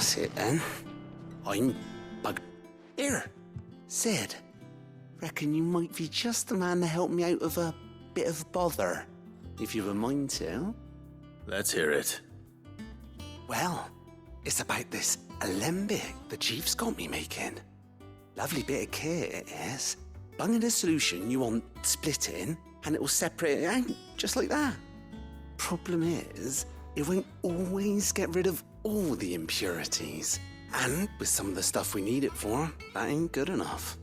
That's it then. I'm bug... Here, Sid. Reckon you might be just the man to help me out of a bit of bother, if you've a mind to. Let's hear it. Well, it's about this alembic the chief's got me making. Lovely bit of kit it is. Bung in a solution you want splitting, and it will separate it out, just like that. Problem is, it won't always get rid of all the impurities. And with some of the stuff we need it for, that ain't good enough.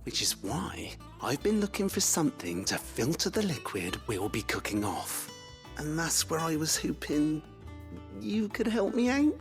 Which is why I've been looking for something to filter the liquid we'll be cooking off. And that's where I was hoping you could help me out.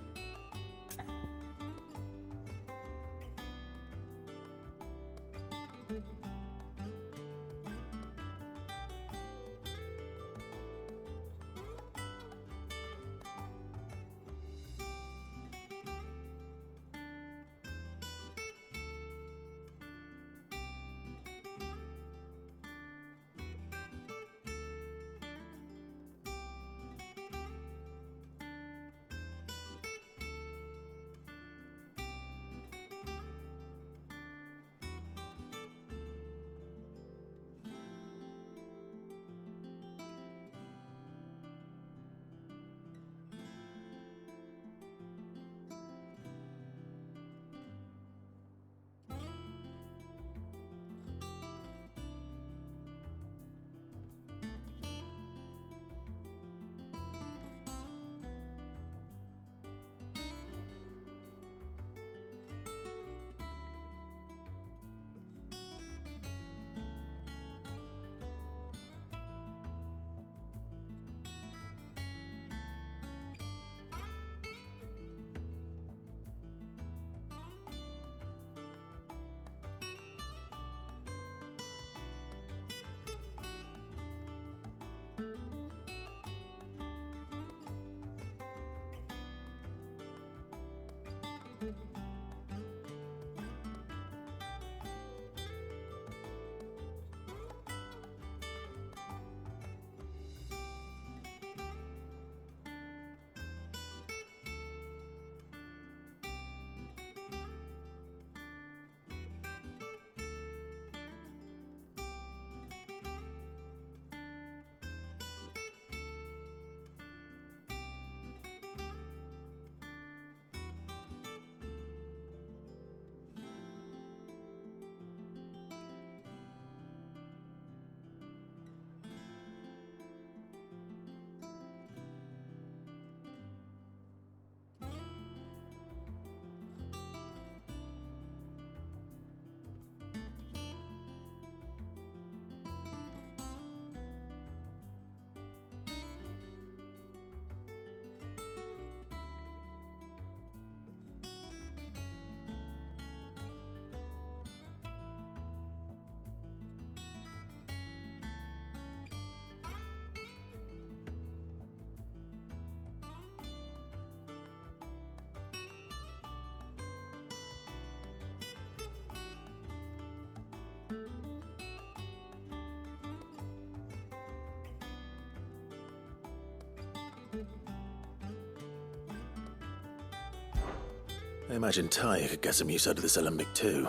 I imagine Ty could get some use out of this alembic too.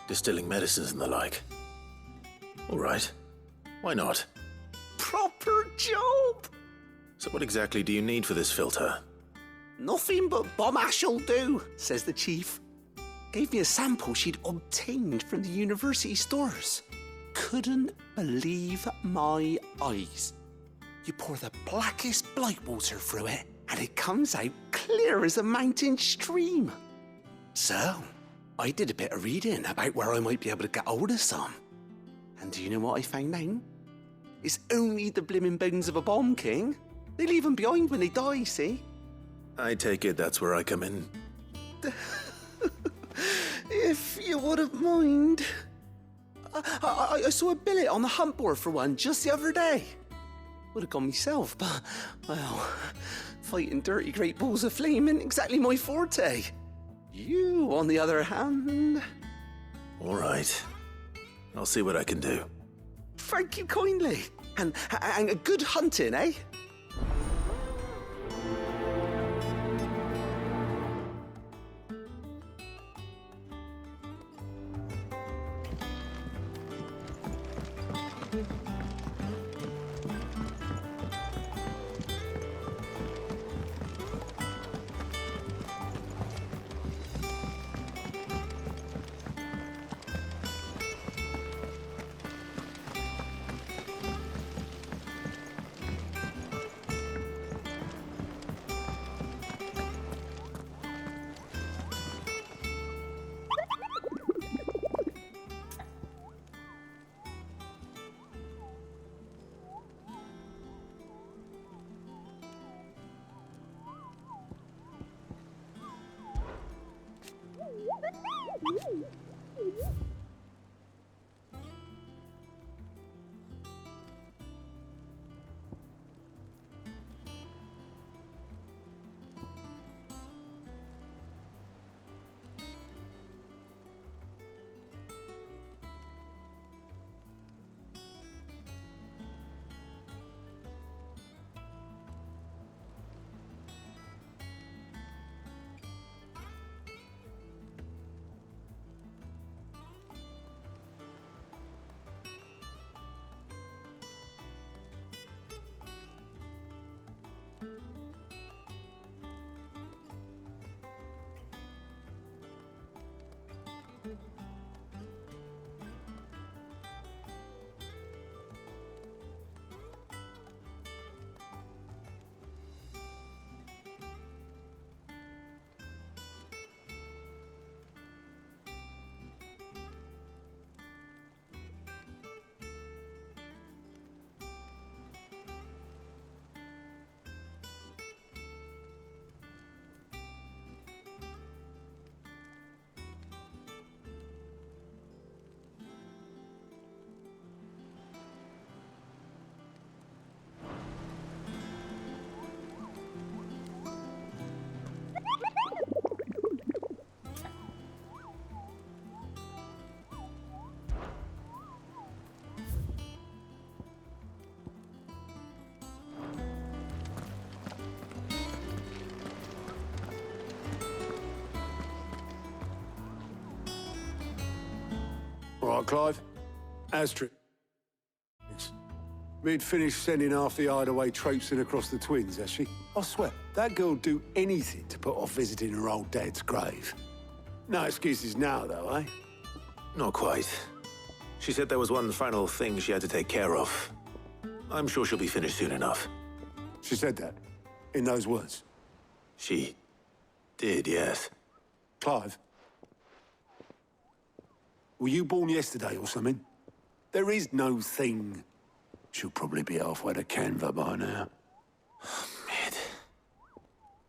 Distilling medicines and the like. Alright. Why not? Proper job! So what exactly do you need for this filter? Nothing but bomb ash'll do, says the chief. Gave me a sample she'd obtained from the university stores. Couldn't believe my eyes. You pour the blackest blight water through it, and it comes out clear as a mountain stream. So, I did a bit of reading about where I might be able to get hold of some. And do you know what I found out? It's only the blimmin' bones of a bomb king. They leave them behind when they die, see? I take it that's where I come in. If you wouldn't mind. I saw a billet on the hunt board for one just the other day. Would have gone myself, but, well, fighting dirty great balls of flame isn't exactly my forte. You, on the other hand... All right. I'll see what I can do. Thank you kindly. And a good hunting, eh? All right, Clive. Astrid. Mid finished sending half the hideaway traipsing across the twins, has she? I swear, that girl'd do anything to put off visiting her old dad's grave. No excuses now, though, eh? Not quite. She said there was one final thing she had to take care of. I'm sure she'll be finished soon enough. She said that? In those words? She did, yes. Clive? Were you born yesterday or something? There is no thing. She'll probably be halfway to Canva by now. Mid.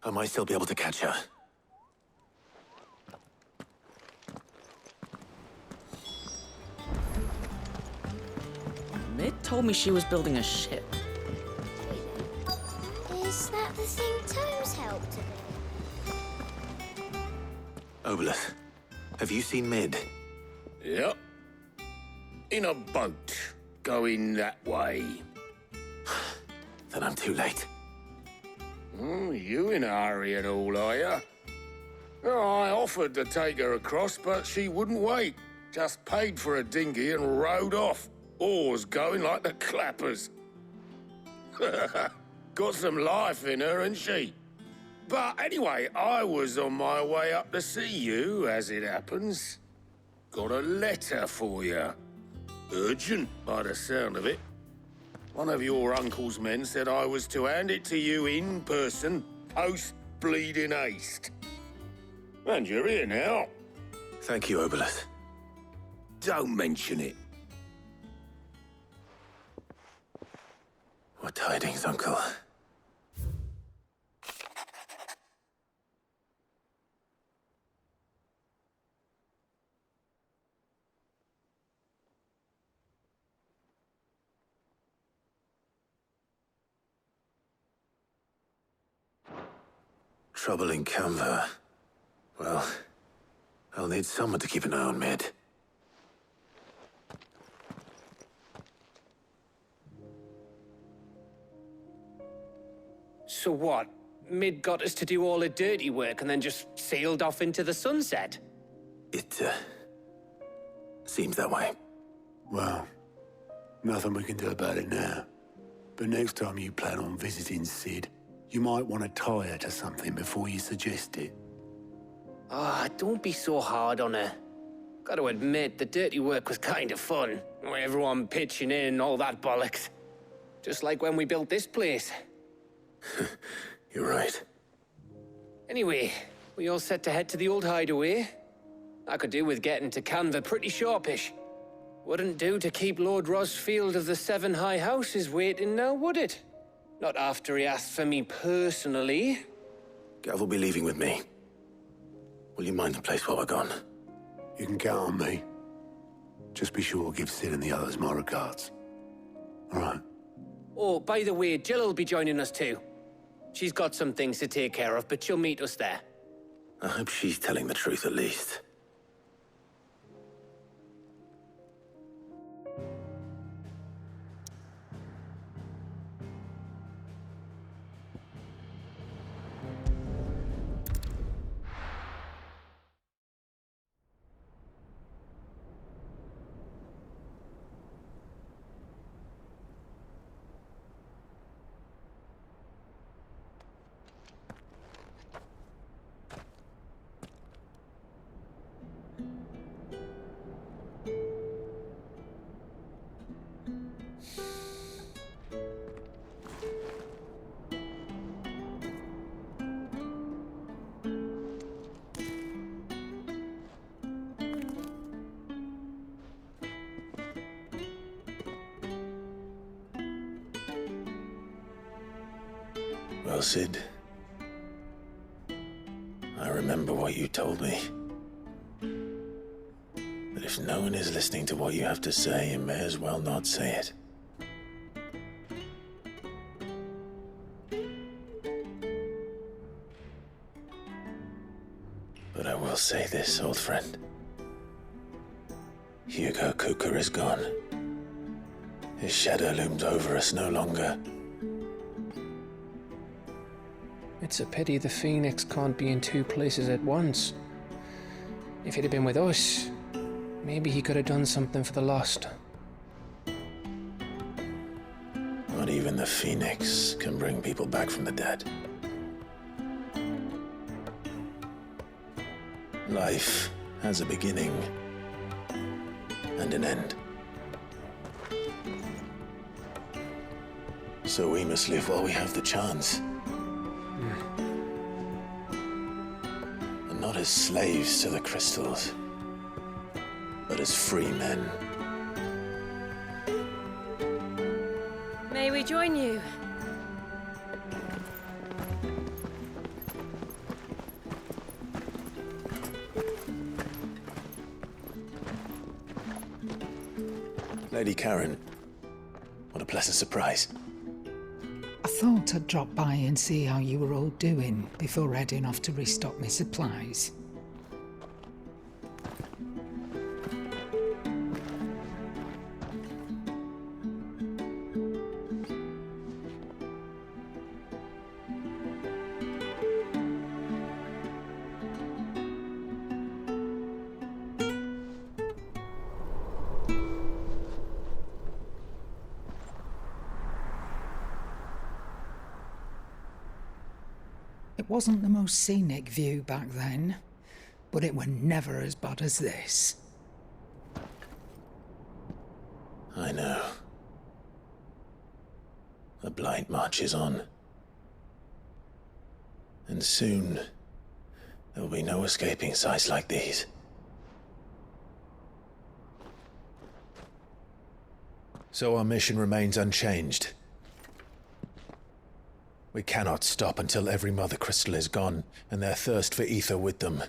I might still be able to catch her. Mid told me she was building a ship. Is that the thing Tomes helped her with? Obelus, have you seen Mid? Yep. In a boat, going that way. Then I'm too late. You in a hurry and all, are you? I offered to take her across, but she wouldn't wait. Just paid for a dinghy and rowed off. Oars going like the clappers. Got some life in her, ain't she? But anyway, I was on my way up to see you, as it happens. Got a letter for you. Urgent, by the sound of it. One of your uncle's men said I was to hand it to you in person, post-bleeding haste. And you're here now. Thank you, Obelus. Don't mention it. What tidings, Uncle? Trouble in Canva. Well, I'll need someone to keep an eye on Mid. So what? Mid got us to do all the dirty work and then just sailed off into the sunset? It, seems that way. Well, Nothing we can do about it now. But next time you plan on visiting Sid, you might want to tie her to something before you suggest it. Ah, don't be so hard on her. Gotta admit, the dirty work was kind of fun. Everyone pitching in and all that bollocks. Just like when we built this place. You're right. Anyway, we all set to head to the old hideaway? I could do with getting to Canva pretty sharpish. Wouldn't do to keep Lord Rosfield of the Seven High Houses waiting now, would it? Not after he asked for me personally. Gav will be leaving with me. Will you mind the place while we're gone? You can count on me. Just be sure to give Sid and the others my regards. All right. Oh, by the way, Jill will be joining us too. She's got some things to take care of, but she'll meet us there. I hope she's telling the truth at least. Well, Sid, I remember what you told me. That if no one is listening to what you have to say, you may as well not say it. But I will say this, old friend. Hugo Kuka is gone. His shadow looms over us no longer. It's a pity the Phoenix can't be in two places at once. If he'd have been with us, maybe he could have done something for the lost. Not even the Phoenix can bring people back from the dead. Life has a beginning and an end. So we must live while we have the chance. And not as slaves to the crystals, but as free men. May we join you? Lady Karen, what a pleasant surprise. I thought I'd drop by and see how you were all doing before heading off to restock my supplies. It wasn't the most scenic view back then, but it were never as bad as this. I know. The blight marches on. And soon, there will be no escaping sights like these. So our mission remains unchanged. We cannot stop until every Mother Crystal is gone, and their thirst for ether with them.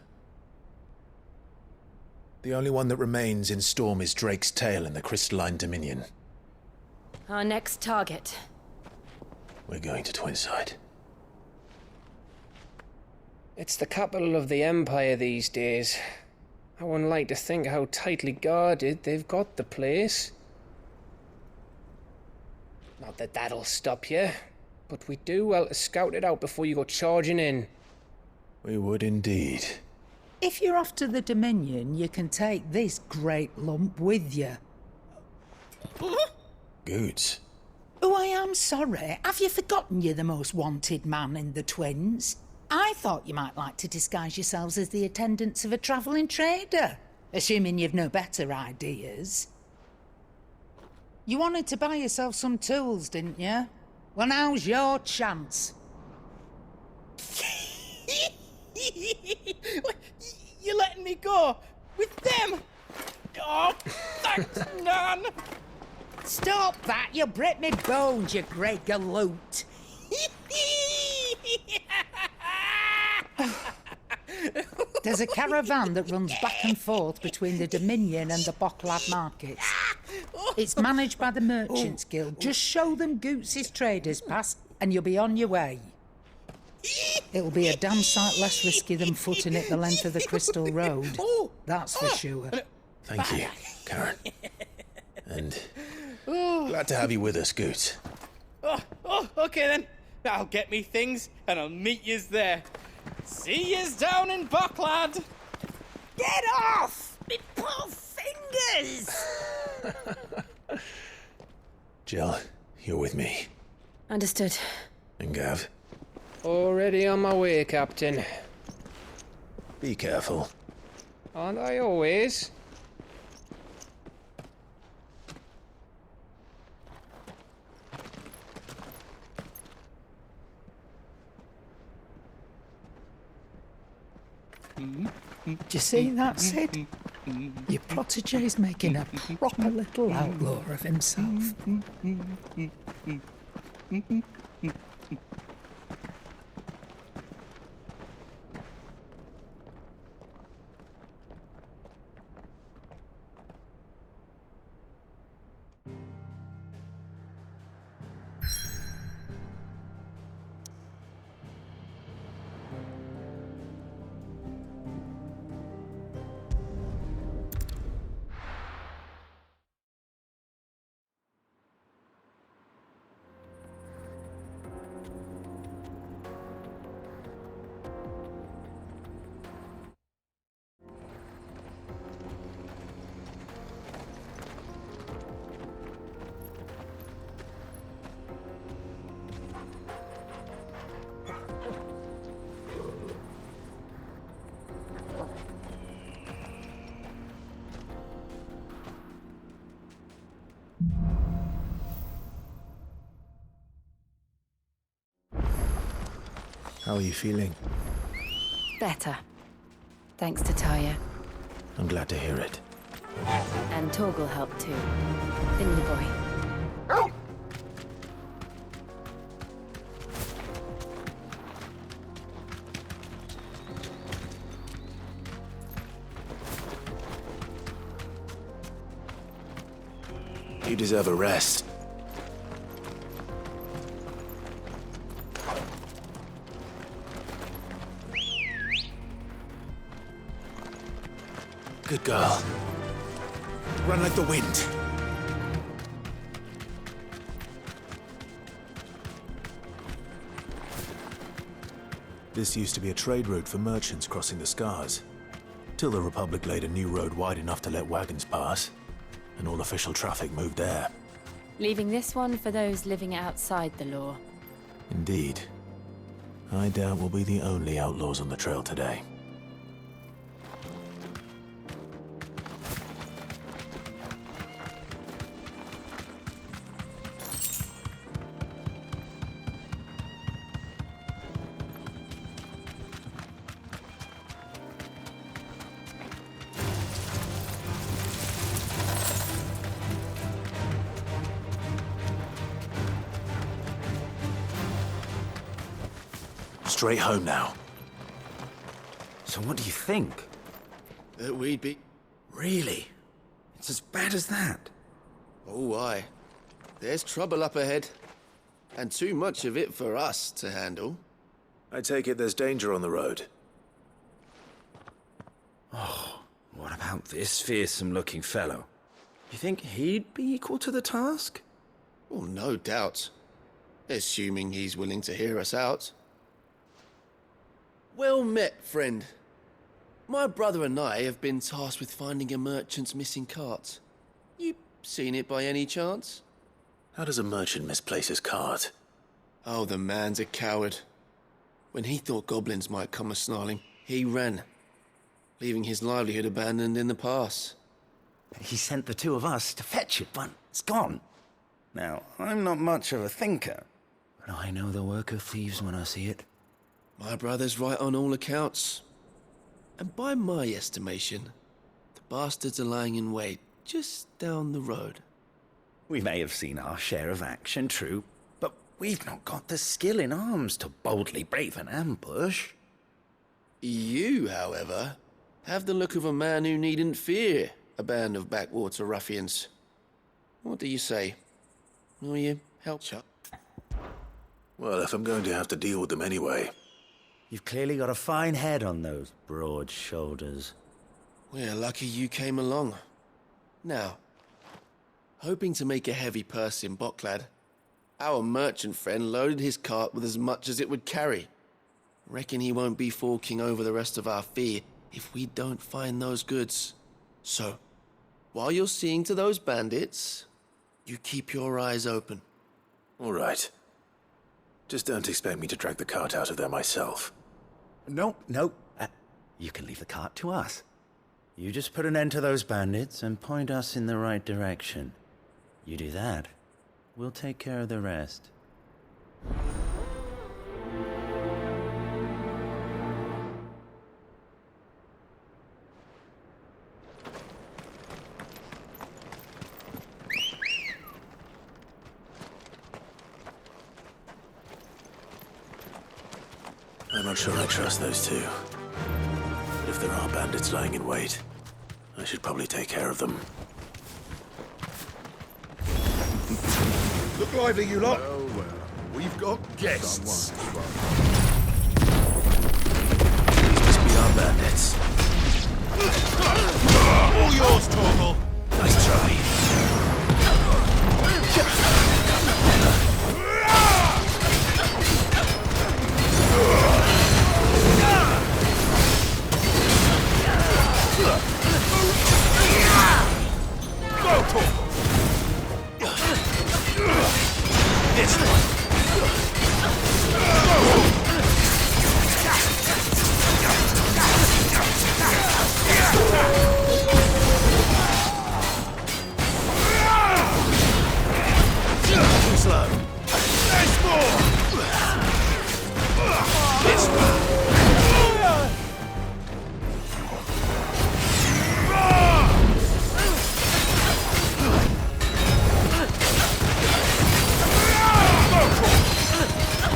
The only one that remains in Storm is Drake's Tail in the Crystalline Dominion. Our next target. We're going to Twinside. It's the capital of the Empire these days. I wouldn't like to think how tightly guarded they've got the place. Not that that'll stop you, but we do well to scout it out before you go charging in. We would indeed. If you're off to the Dominion, you can take this great lump with you. Goots. Oh, I am sorry. Have you forgotten you're the most wanted man in the Twins? I thought you might like to disguise yourselves as the attendants of a travelling trader, assuming you've no better ideas. You wanted to buy yourself some tools, didn't you? Well, now's your chance. You're letting me go? With them? Oh, thanks, Nan! Stop that! You'll break me bones, you grey galoot! There's a caravan that runs back and forth between the Dominion and the Bocklad markets. It's managed by the Merchants Guild. Just show them Goots' traders pass and you'll be on your way. It'll be a damn sight less risky than footing it the length of the Crystal Road. That's for sure. Thank you, Karen. And glad to have you with us, Goots. Okay then. I'll get me things and I'll meet yous there. See yous down in Bocklad. Get off! Me poor fingers! Jill, you're with me. Understood. And Gav, Already on my way, Captain. be careful. Aren't I always? Do you see that, Sid? Your protege's making a proper little outlaw of himself. How are you feeling? Better. Thanks to Taya. I'm glad to hear it. And Torgal helped too. Didn't you, boy? You deserve a rest. Good girl. Run like the wind. This used to be a trade route for merchants crossing the Scars, till the Republic laid a new road wide enough to let wagons pass, and all official traffic moved there. Leaving this one for those living outside the law. Indeed. I doubt we'll be the only outlaws on the trail today. Straight home now. So what do you think? That we'd be... Really? It's as bad as that? Oh, aye. There's trouble up ahead. And too much of it for us to handle. I take it there's danger on the road. Oh, what about this fearsome-looking fellow? You think he'd be equal to the task? Well, no doubt. Assuming he's willing to hear us out. Well met, friend. My brother and I have been tasked with finding a merchant's missing cart. You seen it by any chance? How does a merchant misplace his cart? Oh, the man's a coward. When he thought goblins might come a-snarling, he ran, leaving his livelihood abandoned in the pass. He sent the two of us to fetch it, but it's gone. Now, I'm not much of a thinker, but I know the work of thieves when I see it. My brother's right on all accounts. And by my estimation, the bastards are lying in wait just down the road. We may have seen our share of action, true, but we've not got the skill in arms to boldly brave an ambush. You, however, have the look of a man who needn't fear a band of backwater ruffians. What do you say? Will you help Chuck? Well, if I'm going to have to deal with them anyway. You've clearly got a fine head on those broad shoulders. We're lucky you came along. Now, hoping to make a heavy purse in Bocklad, our merchant friend loaded his cart with as much as it would carry. Reckon he won't be forking over the rest of our fee if we don't find those goods. So, while you're seeing to those bandits, you keep your eyes open. All right. Just don't expect me to drag the cart out of there myself. No. You can leave the cart to us. You just put an end to those bandits and point us in the right direction. You do that, we'll take care of the rest. I'm not sure I trust those two. But if there are bandits lying in wait, I should probably take care of them. Look lively, you lot. Well, we've got guests. These must be our bandits. All yours, Torgal. Nice try. Go, Torgal. This one. Too slow. There's more. This one.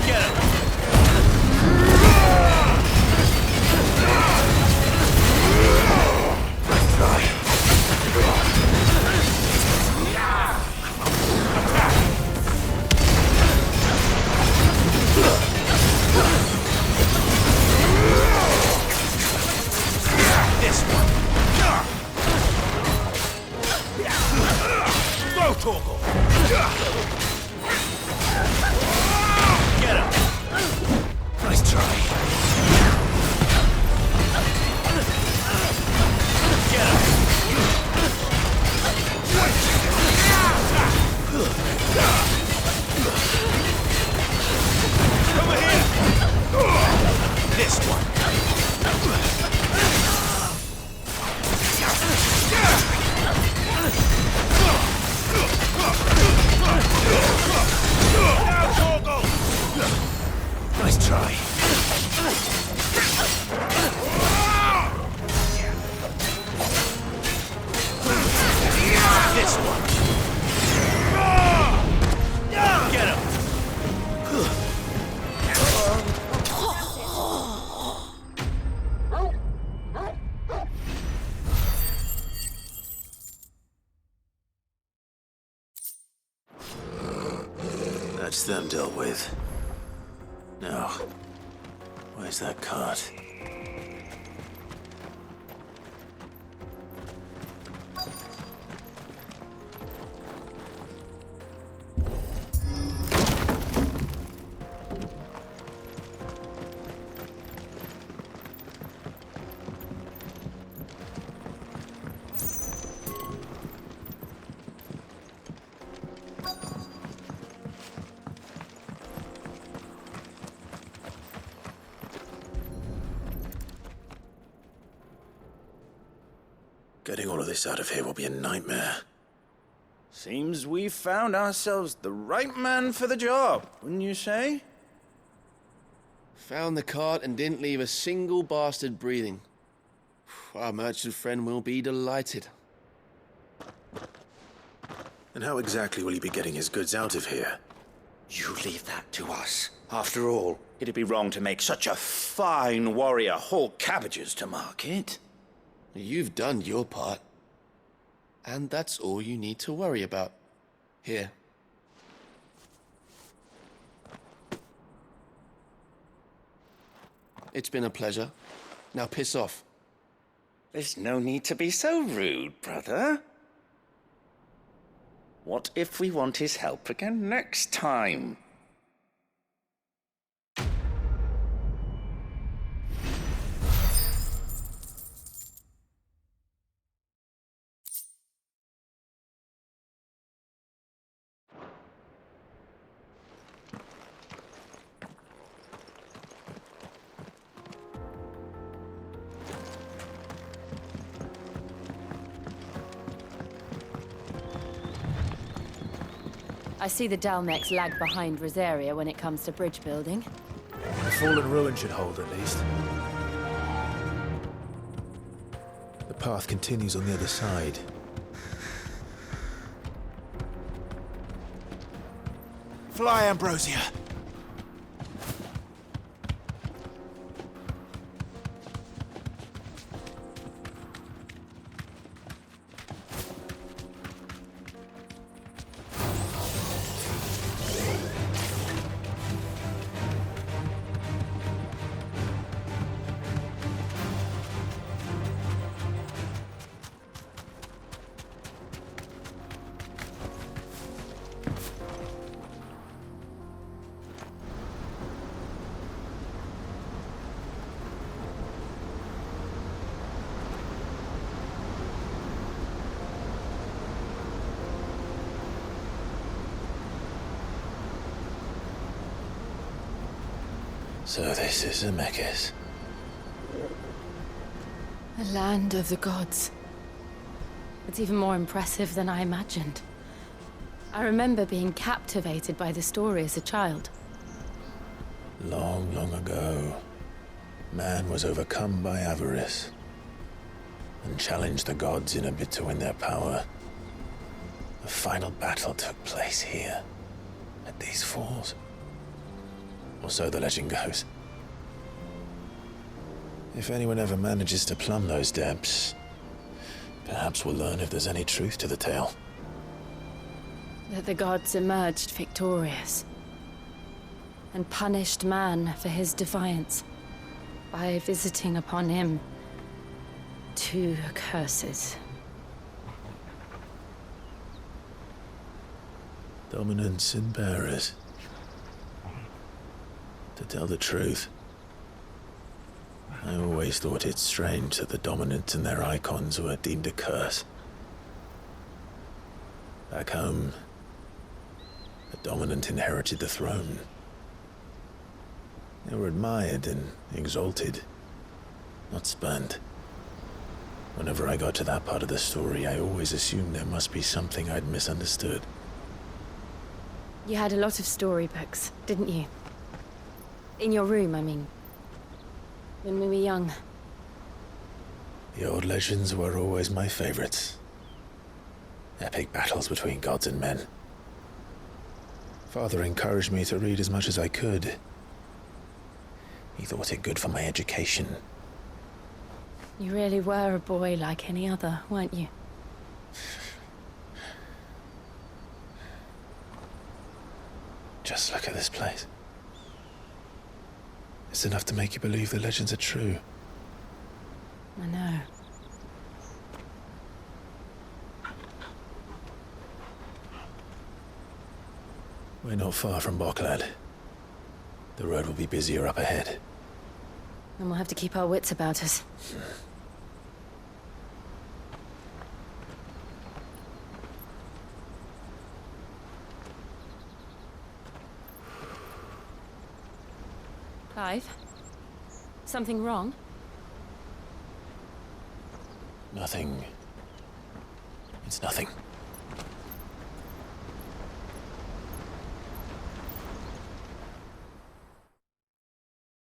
Get him. This one. Go, Torgal. Get him. Nice try. Get him. Over here. This one. Now, Torgal. Nice try. This one. Get him. That's them dealt with. Now, where's that cart? Getting all of this out of here will be a nightmare. Seems we've found ourselves the right man for the job, wouldn't you say? Found the cart and didn't leave a single bastard breathing. Our merchant friend will be delighted. And how exactly will he be getting his goods out of here? You leave that to us. After all, it'd be wrong to make such a fine warrior haul cabbages to market. You've done your part. And that's all you need to worry about. Here. It's been a pleasure. Now piss off. There's no need to be so rude, brother. What if we want his help again next time? I see the Dalmex lag behind Rosaria when it comes to bridge building. The fallen ruin should hold, at least. The path continues on the other side. Fly, Ambrosia! So this is Zemeckis. The land of the gods. It's even more impressive than I imagined. I remember being captivated by the story as a child. Long, long ago, man was overcome by avarice and challenged the gods in a bid to win their power. The final battle took place here, at these falls. Or so the legend goes. If anyone ever manages to plumb those depths, perhaps we'll learn if there's any truth to the tale. That the gods emerged victorious and punished man for his defiance by visiting upon him 2 curses. Dominants and bearers. To tell the truth, I always thought it strange that the dominants and their icons were deemed a curse. Back home, the dominant inherited the throne. They were admired and exalted, not spurned. Whenever I got to that part of the story, I always assumed there must be something I'd misunderstood. You had a lot of storybooks, didn't you? In your room, I mean. When we were young. The old legends were always my favorites. Epic battles between gods and men. Father encouraged me to read as much as I could. He thought it good for my education. You really were a boy like any other, weren't you? Just look at this place. It's enough to make you believe the legends are true. I know. We're not far from Boklad. The road will be busier up ahead. And we'll have to keep our wits about us. Clive? Something wrong? Nothing It's nothing.